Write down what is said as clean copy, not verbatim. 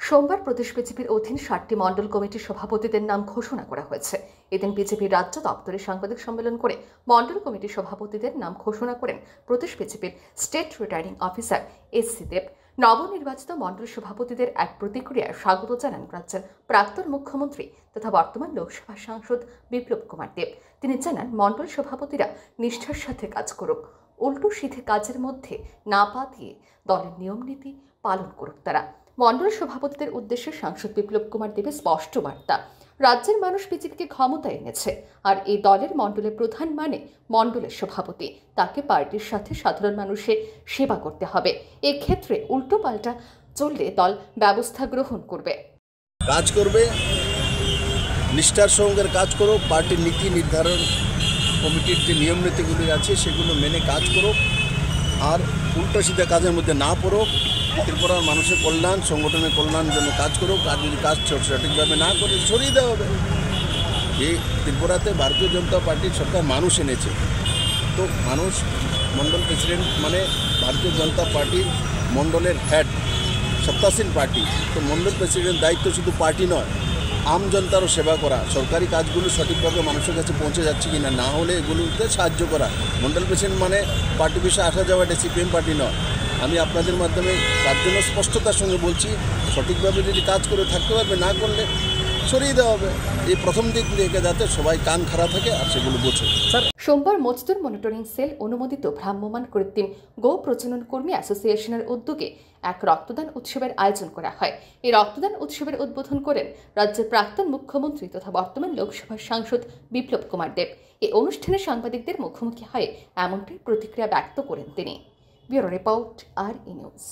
সোমবার প্রদেশ বিজেপির অধীন 7টি মণ্ডল কমিটির সভাপতিদের নাম ঘোষণা করা হয়েছে। এদিন বিজেপির রাজ্য দপ্তরে সাংবাদিক সম্মেলন করে মণ্ডল কমিটির সভাপতিদের নাম ঘোষণা করেন প্রদেশ বিজেপির স্টেট রিটার্নিং অফিসার এস.সি. দেব। নবনির্বাচিত মণ্ডল সভাপতিদের এক প্রতিক্রিয়ায় স্বাগত জানান রাজ্যের প্রাক্তন মুখ্যমন্ত্রী তথা বর্তমান লোকসভা সাংসদ বিপ্লব কুমার দেব। তিনি জানান, মণ্ডল সভাপতিরা নিষ্ঠার সাথে কাজ করুক, উল্টো সিধে কাজের মধ্যে না পা দিয়ে দলের নিয়মনীতি পালন করুক তারা। মণ্ডল সভাপতিদের উদ্দেশ্যে সাংসদ বিপ্লব কুমার দেবের স্পষ্ট বার্তা, রাজ্যের মানুষ বিজেপিকে ক্ষমতায় এনেছে, আর এই দলের মণ্ডলের প্রধান মানে মণ্ডলের সভাপতি। তাকে পার্টির সাথে সাধারণ মানুষের সেবা করতে হবে। এক্ষেত্রে উল্টো পাল্টা চললে দল ব্যবস্থা গ্রহণ করবে। কাজ করবে, নিষ্ঠার সঙ্গে কাজ করো, পার্টির নীতি নির্ধারণ কমিটির যে নিয়ম নীতিগুলি আছে সেগুলো মেনে কাজ করো, আর উল্টো সিধা কাজের মধ্যে না পড়ো। ত্রিপুরার মানুষের কল্যাণ, সংগঠনের কল্যাণের জন্য কাজ করো। আর যদি কাজ সঠিকভাবে না করে সরিয়ে দেওয়া হবে। এই ত্রিপুরাতে ভারতীয় জনতা পার্টির সরকার মানুষ এনেছে, তো মানুষ মণ্ডল প্রেসিডেন্ট মানে ভারতীয় জনতা পার্টির মণ্ডলের হেড, সত্তাসীন পার্টি। তো মণ্ডল প্রেসিডেন্ট দায়িত্ব শুধু পার্টি নয়, আম জনতারও সেবা করা, সরকারি কাজগুলো সঠিকভাবে মানুষের কাছে পৌঁছে যাচ্ছে কি না হলে এগুলোতে সাহায্য করা। মণ্ডল প্রেসিডেন্ট মানে পার্টি বিষয়ে আসা যাওয়া, এটা সিপিএম পার্টি নয়। আমি আপনাদের মাধ্যমে তার জন্য স্পষ্টতার সঙ্গে বলছি, সঠিকভাবে যদি কাজ করে থাকতে পারবে, না করলে সরিয়ে দেওয়া হবে। এই প্রথম দিক থেকে যাতে সবাই কান খাড়া থাকে আর সেগুলো বোঝে। সোমবার মজদুর মনিটরিং সেল অনুমোদিত ভ্রাম্যমাণ কৃত্রিম গো প্রজনন কর্মী অ্যাসোসিয়েশনের উদ্যোগে এক রক্তদান উৎসবের আয়োজন করা হয়। এই রক্তদান উৎসবের উদ্বোধন করেন রাজ্যের প্রাক্তন মুখ্যমন্ত্রী তথা বর্তমান লোকসভার সাংসদ বিপ্লব কুমার দেব। এই অনুষ্ঠানে সাংবাদিকদের মুখোমুখি হয়ে এমনটাই প্রতিক্রিয়া ব্যক্ত করেন তিনি। ব্যুরো রিপোর্ট, আর ই নিউজ।